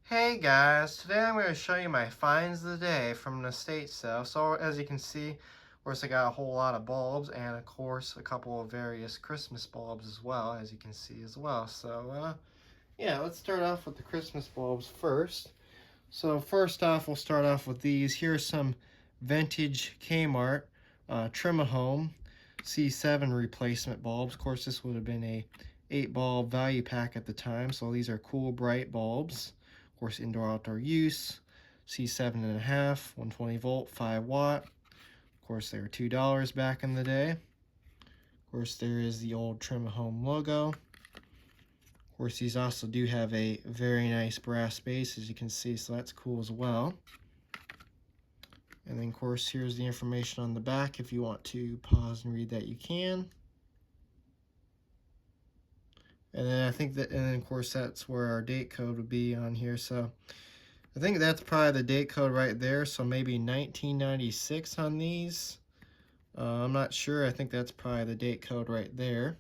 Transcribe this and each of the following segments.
Hey guys, today I'm going to show you my finds of the day from an estate sale. So as you can see, of course I got a whole lot of bulbs and of course a couple of various Christmas bulbs as well, as you can see as well. So yeah, let's start off with the Christmas bulbs first. So first off, we'll start off with these. Here's some vintage Kmart Trim-A-Home C7 replacement bulbs. Of course this would have been a 8 bulb value pack at the time, so these are cool bright bulbs. Of course, indoor outdoor use, C7.5, 120 volt, 5 watt. Of course, they were $2 back in the day. Of course, there is the old Trim-A-Home logo. Of course, these also do have a very nice brass base, as you can see, so that's cool as well. And then, of course, here's the information on the back. If you want to pause and read that, you can. And then and then of course that's where our date code would be on here. So I think that's probably the date code right there. So maybe 1996 on these. I'm not sure. I think that's probably the date code right there.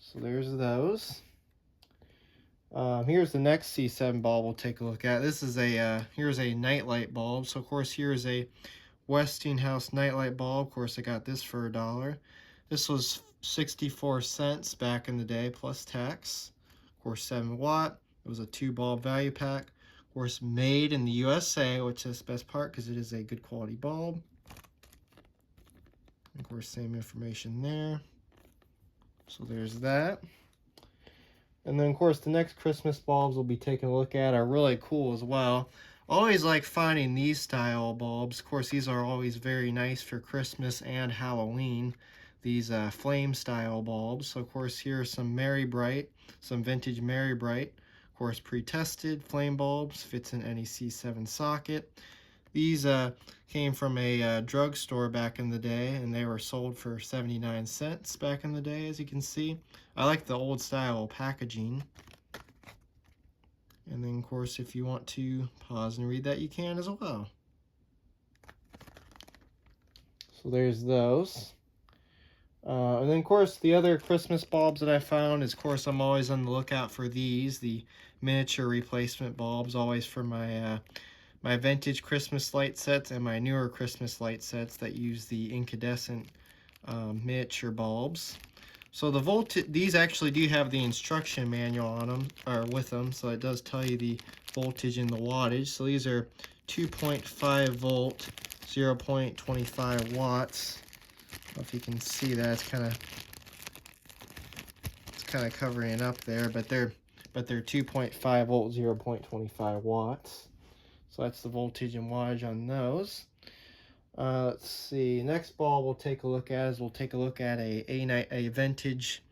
So there's those. Here's the next C7 bulb we'll take a look at. This is here's a nightlight bulb. So of course here's a Westinghouse nightlight bulb. Of course I got this for $1. This was 64 cents back in the day plus tax. Of course 7 watt. It was a 2 bulb value pack. Of course made in the USA, which is the best part because it is a good quality bulb. Of course same information there. So there's that. And then of course the next Christmas bulbs we'll be taking a look at are really cool as well. Always like finding these style bulbs. Of course these are always very nice for Christmas and Halloween. These flame style bulbs. So of course here are some Merry Bright, some vintage Merry Bright. Of course pre-tested flame bulbs, fits in any C7 socket. These came from a drugstore back in the day, and they were sold for 79 cents back in the day, as you can see. I like the old style packaging. And then, of course, if you want to pause and read that, you can as well. So there's those. And then, of course, the other Christmas bulbs that I found is, of course, I'm always on the lookout for these, the miniature replacement bulbs, always for my my vintage Christmas light sets and my newer Christmas light sets that use the incandescent miniature bulbs. So the these actually do have the instruction manual on them, or with them, so it does tell you the voltage and the wattage. So these are 2.5 volt, 0.25 watts. I don't know if you can see that, it's kind of covering it up there, but they're 2.5 volt, 0.25 watts. So that's the voltage and wattage on those. Let's see. Next bulb we'll take a look at a vintage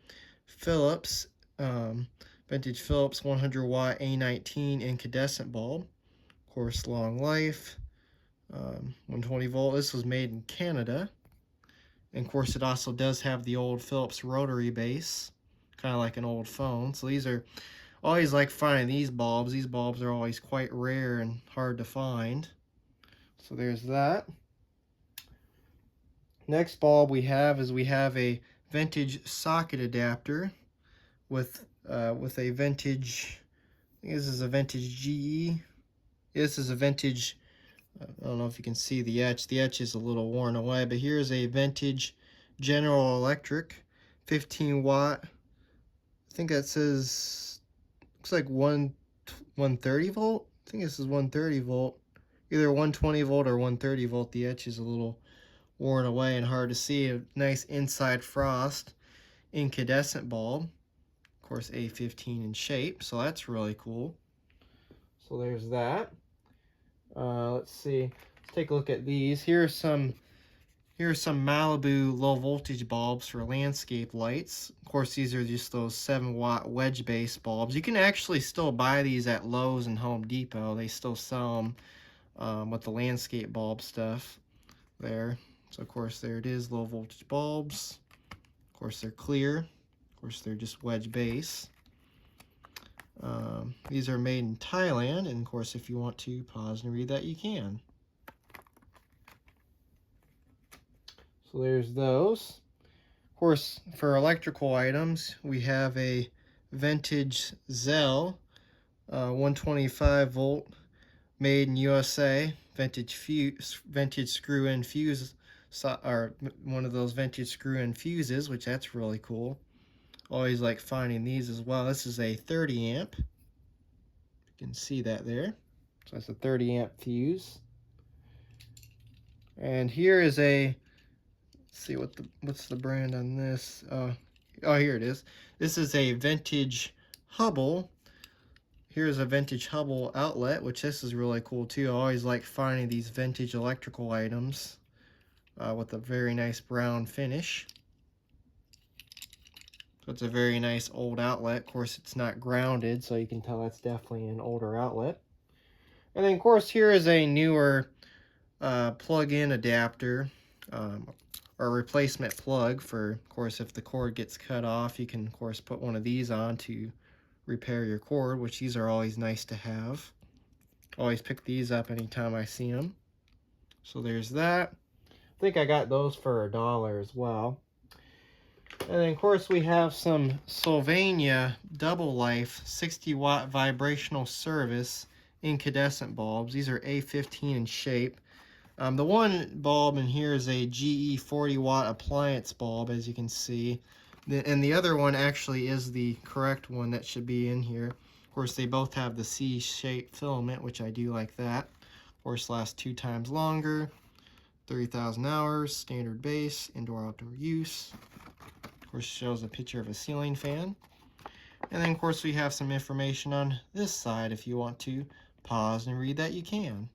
Philips, 100 watt A19 incandescent bulb. Of course, long life, 120 volt. This was made in Canada. And of course, it also does have the old Philips rotary base, kind of like an old phone. So these are always like finding these bulbs. These bulbs are always quite rare and hard to find. So there's that. Next bulb we have a vintage socket adapter with a vintage, I think this is a vintage GE. This is a vintage, I don't know if you can see the etch. The etch is a little worn away, but here's a vintage General Electric 15 watt. I think that says, looks like 130 volt. I think this is 130 volt. Either 120 volt or 130 volt. The etch is a little worn away and hard to see. A nice inside frost incandescent bulb. Of course, A15 in shape, so that's really cool. So there's that. Let's see. Let's take a look at these. Here's some Malibu low voltage bulbs for landscape lights. Of course, these are just those 7 watt wedge base bulbs. You can actually still buy these at Lowe's and Home Depot. They still sell them with the landscape bulb stuff there. So of course there it is, low voltage bulbs. Of course they're clear. Of course they're just wedge base. These are made in Thailand, and of course if you want to pause and read that, you can. So there's those. Of course, for electrical items, we have a vintage Zell 125 volt, made in USA, vintage screw-in fuse, or one of those vintage screw-in fuses, which that's really cool. Always like finding these as well. This is a 30 amp. You can see that there. So that's a 30 amp fuse. And here is a, let's see what's the brand on this. Oh, here it is. This is a vintage Hubbell. Here's a vintage Hubbell outlet, which this is really cool too. I always like finding these vintage electrical items with a very nice brown finish. So it's a very nice old outlet. Of course, it's not grounded, so you can tell that's definitely an older outlet. And then, of course, here is a newer plug-in adapter, or replacement plug for, of course, if the cord gets cut off, you can, of course, put one of these on to repair your cord, which these are always nice to have. Always pick these up anytime I see them. So there's that. I think I got those for $1 as well. And then, of course, we have some Sylvania Double Life 60-watt vibrational service incandescent bulbs. These are A15 in shape. The one bulb in here is a GE 40-watt appliance bulb, as you can see. And the other one actually is the correct one that should be in here. Of course, they both have the C-shaped filament, which I do like that. Of course, lasts 2 times longer. 30,000 hours, standard base, indoor-outdoor use. Of course, shows a picture of a ceiling fan. And then, of course, we have some information on this side. If you want to pause and read that, you can.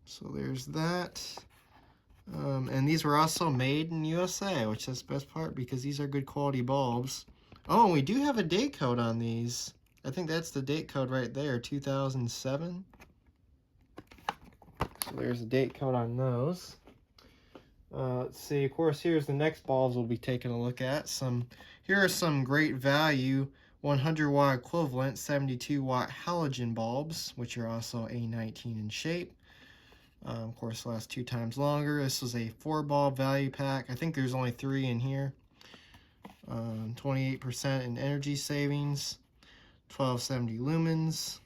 So there's that. And these were also made in USA, which is the best part because these are good quality bulbs. Oh, and we do have a date code on these. I think that's the date code right there, 2007. So there's a date code on those. Let's see, of course, here's the next bulbs we'll be taking a look at. Here are some great value 100-watt equivalent 72-watt halogen bulbs, which are also A19 in shape. Of course, lasts 2 times longer. This is a 4-bulb value pack. I think there's only 3 in here. 28% in energy savings, 1270 lumens.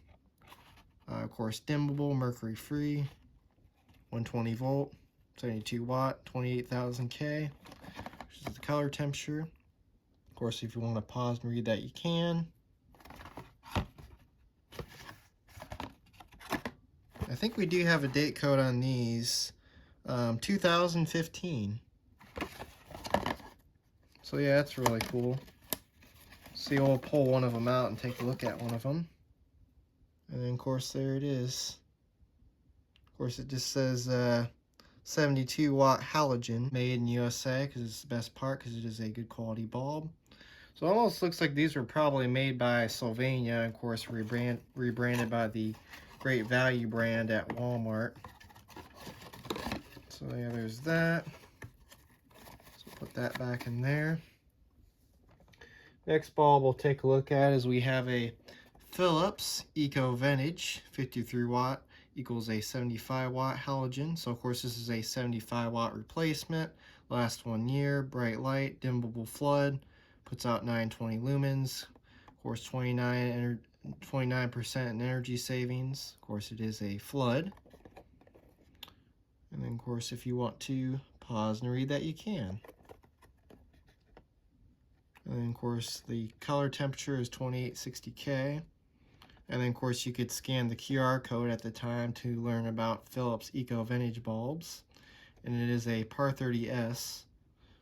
Of course, dimmable, mercury free, 120 volt, 72 watt, 28,000 K, which is the color temperature. Of course, if you want to pause and read that, you can. I think we do have a date code on these, 2015. So yeah, that's really cool. See, we'll pull one of them out and take a look at one of them. And then, of course, there it is. Of course, it just says 72-watt halogen, made in USA, because it's the best part, because it is a good quality bulb. So it almost looks like these were probably made by Sylvania, and of course, rebranded by the Great Value brand at Walmart. So yeah, there's that. So put that back in there. Next bulb we'll take a look at is we have a Philips EcoVentage 53 watt equals a 75 watt halogen. So of course this is a 75 watt replacement, lasts 1 year, bright light, dimmable flood, puts out 920 lumens, of course 29% in energy savings. Of course it is a flood. And then of course if you want to pause and read that, you can. And then of course the color temperature is 2860K. And then of course you could scan the QR code at the time to learn about Philips EcoVentage bulbs. And it is a Par 30S.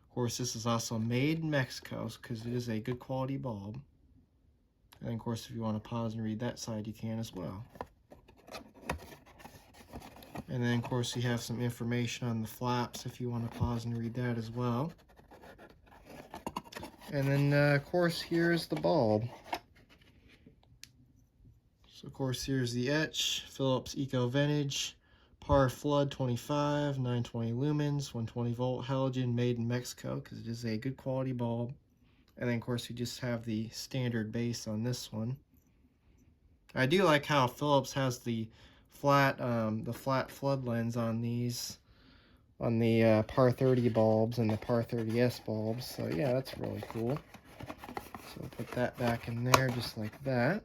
Of course this is also made in Mexico because it is a good quality bulb. And then of course if you want to pause and read that side, you can as well. And then of course you have some information on the flaps if you want to pause and read that as well. And then, of course, here's the bulb. So, of course, here's the etch. Philips EcoVentage, Par Flood 25, 920 lumens, 120 volt halogen, made in Mexico, because it is a good quality bulb. And then, of course, we just have the standard base on this one. I do like how Philips has the flat flood lens on these, on the Par 30 bulbs and the Par 30S bulbs. So yeah, that's really cool. So put that back in there just like that.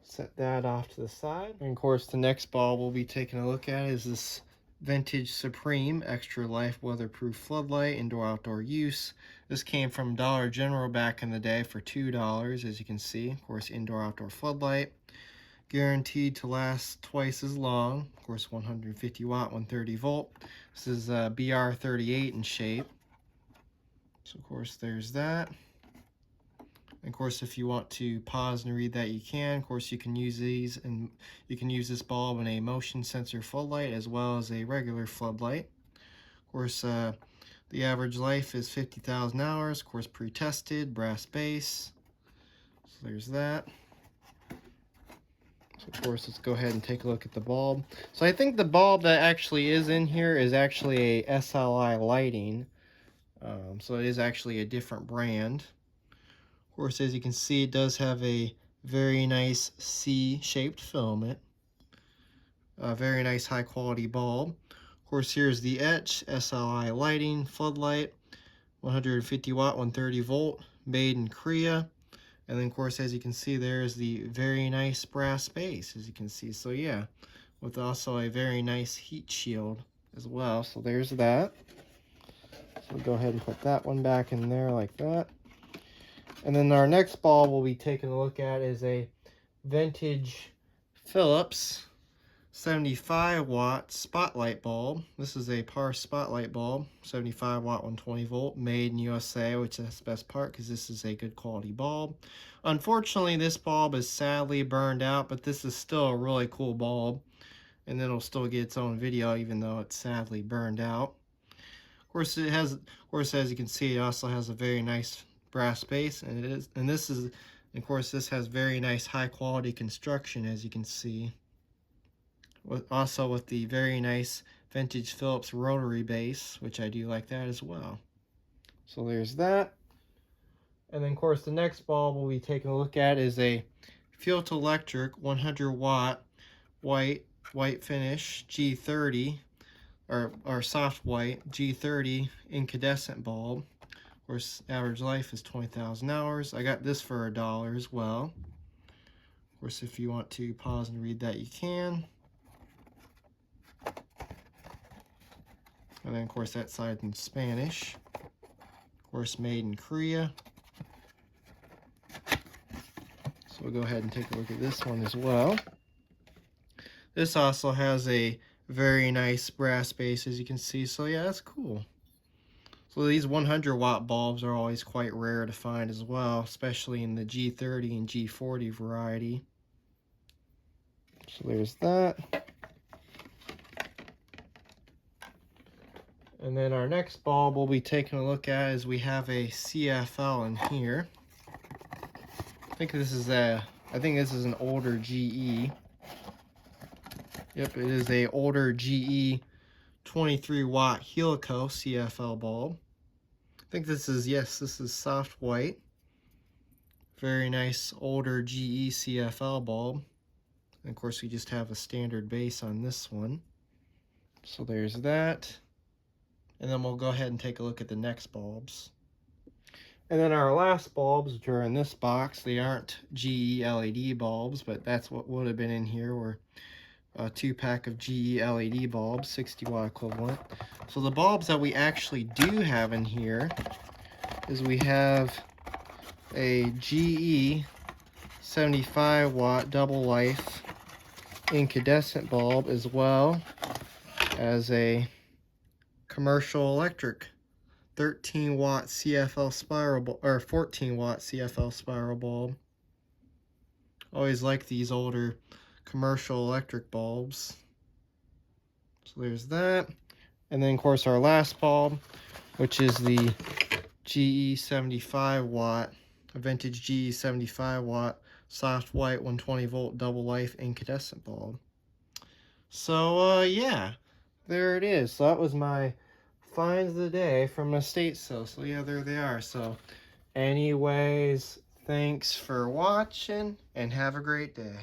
Set that off to the side. And of course, the next bulb we'll be taking a look at is this Vintage Supreme Extra Life Weatherproof Floodlight, indoor-outdoor use. This came from Dollar General back in the day for $2, as you can see. Of course, indoor-outdoor floodlight. Guaranteed to last twice as long. Of course, 150 watt, 130 volt. This is BR38 in shape. So, of course, there's that. And of course, if you want to pause and read that, you can. Of course, you can use these, and you can use this bulb in a motion sensor floodlight as well as a regular floodlight. Of course, the average life is 50,000 hours. Of course, pre-tested, brass base. So there's that. So of course, let's go ahead and take a look at the bulb. So I think the bulb that actually is in here is actually a SLI lighting. So it is actually a different brand. Of course, as you can see, it does have a very nice C-shaped filament. A very nice high-quality bulb. Of course, here's the etch, SLI lighting, floodlight, 150 watt, 130 volt, made in Korea. And then, of course, as you can see, there's the very nice brass base, as you can see. So, yeah, with also a very nice heat shield as well. So, there's that. So, we'll go ahead and put that one back in there like that. And then our next bulb we'll be taking a look at is a vintage Philips 75 watt spotlight bulb. This is a PAR spotlight bulb, 75 watt, 120 volt, made in USA, which is the best part because this is a good quality bulb. Unfortunately, this bulb is sadly burned out, but this is still a really cool bulb, and it'll still get its own video even though it's sadly burned out. Of course, as you can see, it also has a very nice brass base, and of course, this has very nice high quality construction, as you can see. Also with the very nice vintage Philips rotary base, which I do like that as well. So there's that. And then of course the next bulb we'll be taking a look at is a Field Electric 100 watt white finish G30 or soft white G30 incandescent bulb. Of course, average life is 20,000 hours. I got this for $1 as well. Of course, if you want to pause and read that, you can. And then, of course, that side in Spanish. Of course, made in Korea. So we'll go ahead and take a look at this one as well. This also has a very nice brass base, as you can see. So yeah, that's cool. So these 100 watt bulbs are always quite rare to find as well, especially in the G30 and G40 variety. So there's that. And then our next bulb we'll be taking a look at is we have a CFL in here. I think this is an older GE. Yep, it is a older GE 23 watt Helico CFL bulb. I think this is soft white. Very nice older GE CFL bulb. And of course, we just have a standard base on this one. So there's that. And then we'll go ahead and take a look at the next bulbs. And then our last bulbs, which are in this box, they aren't GE LED bulbs, but that's what would have been in here, were a 2-pack of GE LED bulbs, 60 watt equivalent. So the bulbs that we actually do have in here is we have a GE 75 watt double life incandescent bulb, as well as a Commercial Electric 13 watt CFL spiral or 14 watt CFL spiral bulb. Always like these older Commercial Electric bulbs. So there's that. And then of course our last bulb, which is the GE 75 watt, a vintage GE 75 watt soft white 120 volt double life incandescent bulb. So yeah, there it is. So that was my finds of the day from estate sale. So yeah, there they are. So anyways, thanks for watching and have a great day.